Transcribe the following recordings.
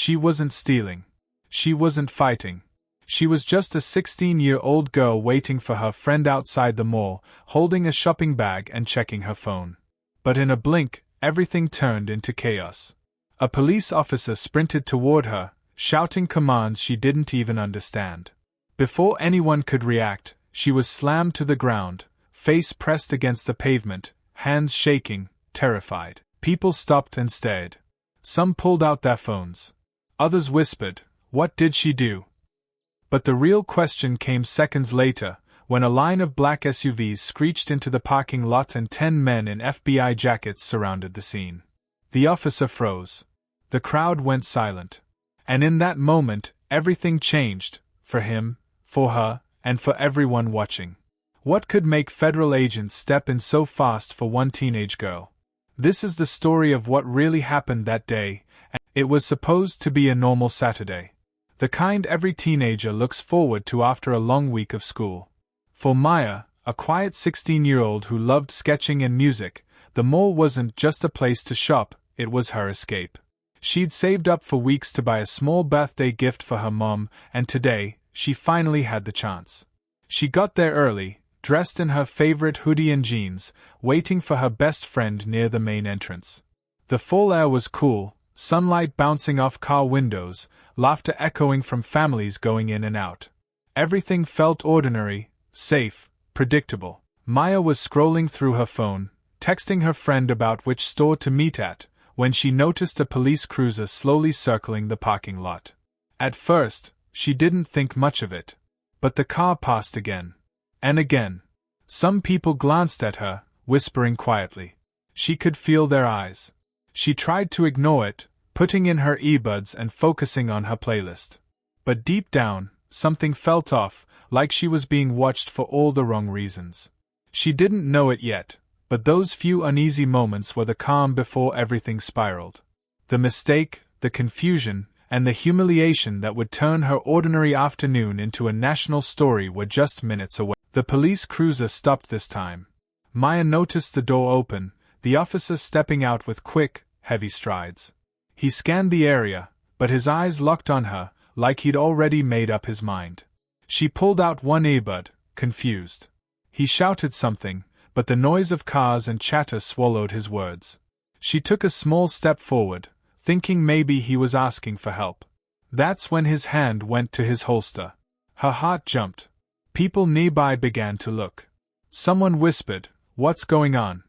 She wasn't stealing. She wasn't fighting. She was just a 16-year-old girl waiting for her friend outside the mall, holding a shopping bag and checking her phone. But in a blink, everything turned into chaos. A police officer sprinted toward her, shouting commands she didn't even understand. Before anyone could react, she was slammed to the ground, face pressed against the pavement, hands shaking, terrified. People stopped and stared. Some pulled out their phones. Others whispered, "What did she do?" But the real question came seconds later, when a line of black SUVs screeched into the parking lot and 10 men in FBI jackets surrounded the scene. The officer froze. The crowd went silent. And in that moment, everything changed, for him, for her, and for everyone watching. What could make federal agents step in so fast for one teenage girl? This is the story of what really happened that day, and it was supposed to be a normal Saturday. The kind every teenager looks forward to after a long week of school. For Maya, a quiet 16-year-old who loved sketching and music, the mall wasn't just a place to shop, it was her escape. She'd saved up for weeks to buy a small birthday gift for her mom, and today, she finally had the chance. She got there early, dressed in her favorite hoodie and jeans, waiting for her best friend near the main entrance. The fall air was cool, sunlight bouncing off car windows, laughter echoing from families going in and out. Everything felt ordinary, safe, predictable. Maya was scrolling through her phone, texting her friend about which store to meet at, when she noticed a police cruiser slowly circling the parking lot. At first, she didn't think much of it. But the car passed again. And again. Some people glanced at her, whispering quietly. She could feel their eyes. She tried to ignore it, putting in her earbuds and focusing on her playlist. But deep down, something felt off, like she was being watched for all the wrong reasons. She didn't know it yet, but those few uneasy moments were the calm before everything spiraled. The mistake, the confusion, and the humiliation that would turn her ordinary afternoon into a national story were just minutes away. The police cruiser stopped this time. Maya noticed the door open, the officer stepping out with quick, heavy strides. He scanned the area, but his eyes locked on her, like he'd already made up his mind. She pulled out one earbud, confused. He shouted something, but the noise of cars and chatter swallowed his words. She took a small step forward, thinking maybe he was asking for help. That's when his hand went to his holster. Her heart jumped. People nearby began to look. Someone whispered, "What's going on?"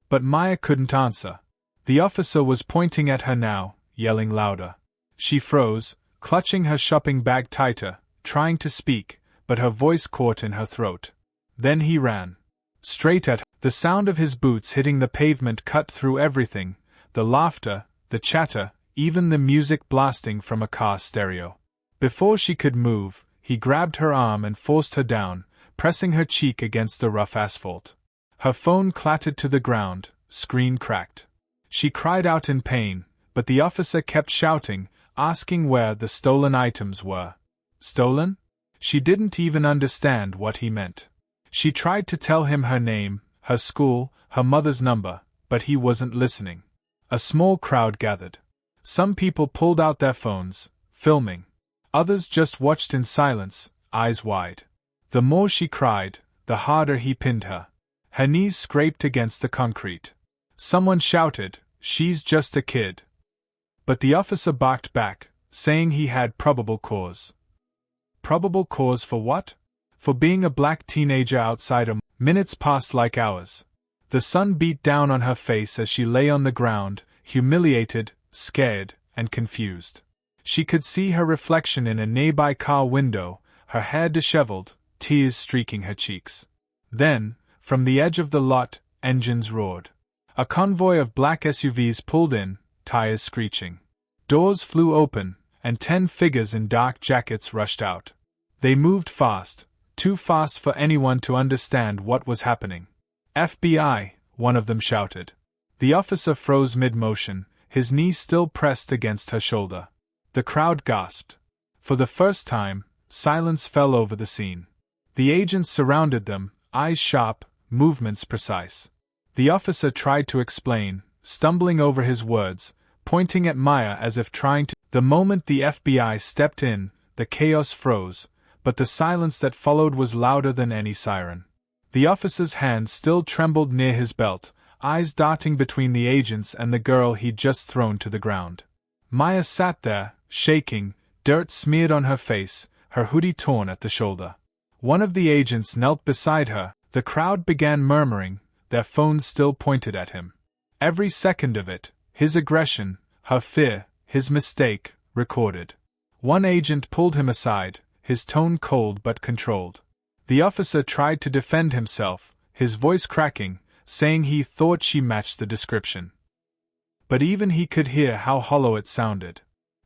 But Maya couldn't answer. The officer was pointing at her now, yelling louder. She froze, clutching her shopping bag tighter, trying to speak, but her voice caught in her throat. Then he ran. Straight at her. The sound of his boots hitting the pavement cut through everything, the laughter, the chatter, even the music blasting from a car stereo. Before she could move, he grabbed her arm and forced her down, pressing her cheek against the rough asphalt. Her phone clattered to the ground, screen cracked. She cried out in pain, but the officer kept shouting, asking where the stolen items were. Stolen? She didn't even understand what he meant. She tried to tell him her name, her school, her mother's number, but he wasn't listening. A small crowd gathered. Some people pulled out their phones, filming. Others just watched in silence, eyes wide. The more she cried, the harder he pinned her. Her knees scraped against the concrete. Someone shouted, "She's just a kid." But the officer barked back, saying he had probable cause. Probable cause for what? For being a black teenager outside a minutes passed like hours. The sun beat down on her face as she lay on the ground, humiliated, scared, and confused. She could see her reflection in a nearby car window, her hair disheveled, tears streaking her cheeks. Then, from the edge of the lot, engines roared. A convoy of black SUVs pulled in, tires screeching. Doors flew open, and 10 figures in dark jackets rushed out. They moved fast, too fast for anyone to understand what was happening. "FBI," one of them shouted. The officer froze mid-motion, his knee still pressed against her shoulder. The crowd gasped. For the first time, silence fell over the scene. The agents surrounded them, eyes sharp, movements precise. The officer tried to explain, stumbling over his words, pointing at Maya as if trying to. The moment the FBI stepped in, the chaos froze, but the silence that followed was louder than any siren. The officer's hand still trembled near his belt, eyes darting between the agents and the girl he'd just thrown to the ground. Maya sat there, shaking, dirt smeared on her face, her hoodie torn at the shoulder. One of the agents knelt beside her. The crowd began murmuring, their phones still pointed at him. Every second of it, his aggression, her fear, his mistake, recorded. One agent pulled him aside, his tone cold but controlled. The officer tried to defend himself, his voice cracking, saying he thought she matched the description. But even he could hear how hollow it sounded.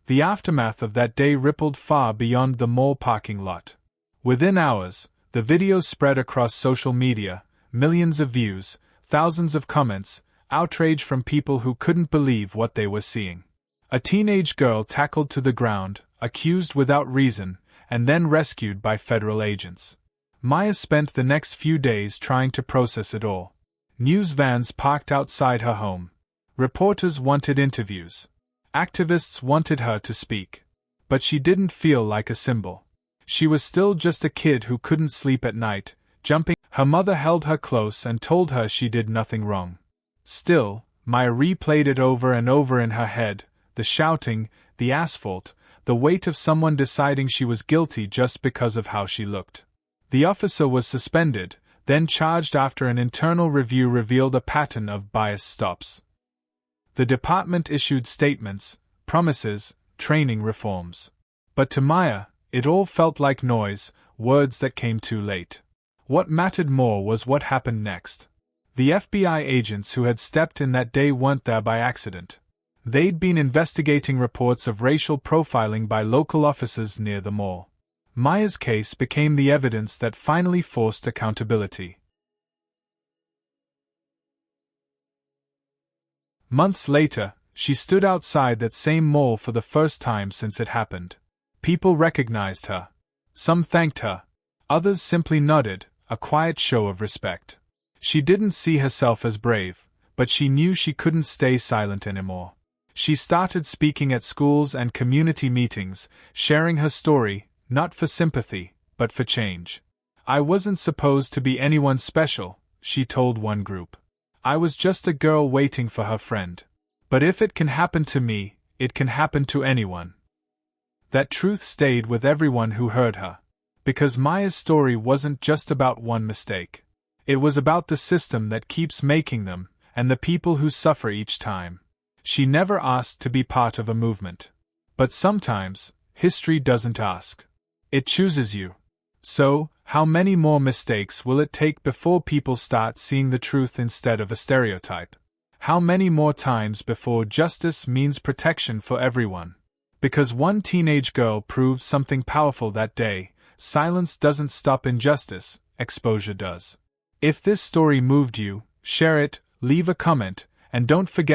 The aftermath of that day rippled far beyond the mall parking lot. Within hours, the video spread across social media, millions of views, thousands of comments, outrage from people who couldn't believe what they were seeing. A teenage girl tackled to the ground, accused without reason, and then rescued by federal agents. Maya spent the next few days trying to process it all. News vans parked outside her home. Reporters wanted interviews. Activists wanted her to speak. But she didn't feel like a symbol. She was still just a kid who couldn't sleep at night, jumping. Her mother held her close and told her she did nothing wrong. Still, Maya replayed it over and over in her head, the shouting, the asphalt, the weight of someone deciding she was guilty just because of how she looked. The officer was suspended, then charged after an internal review revealed a pattern of biased stops. The department issued statements, promises, training reforms. But to Maya, it all felt like noise, words that came too late. What mattered more was what happened next. The FBI agents who had stepped in that day weren't there by accident. They'd been investigating reports of racial profiling by local officers near the mall. Maya's case became the evidence that finally forced accountability. Months later, she stood outside that same mall for the first time since it happened. People recognized her. Some thanked her. Others simply nodded, a quiet show of respect. She didn't see herself as brave, but she knew she couldn't stay silent anymore. She started speaking at schools and community meetings, sharing her story, not for sympathy, but for change. "I wasn't supposed to be anyone special," she told one group. "I was just a girl waiting for her friend. But if it can happen to me, it can happen to anyone." That truth stayed with everyone who heard her. Because Maya's story wasn't just about one mistake. It was about the system that keeps making them, and the people who suffer each time. She never asked to be part of a movement. But sometimes, history doesn't ask. It chooses you. So, how many more mistakes will it take before people start seeing the truth instead of a stereotype? How many more times before justice means protection for everyone? Because one teenage girl proved something powerful that day, silence doesn't stop injustice, exposure does. If this story moved you, share it, leave a comment, and don't forget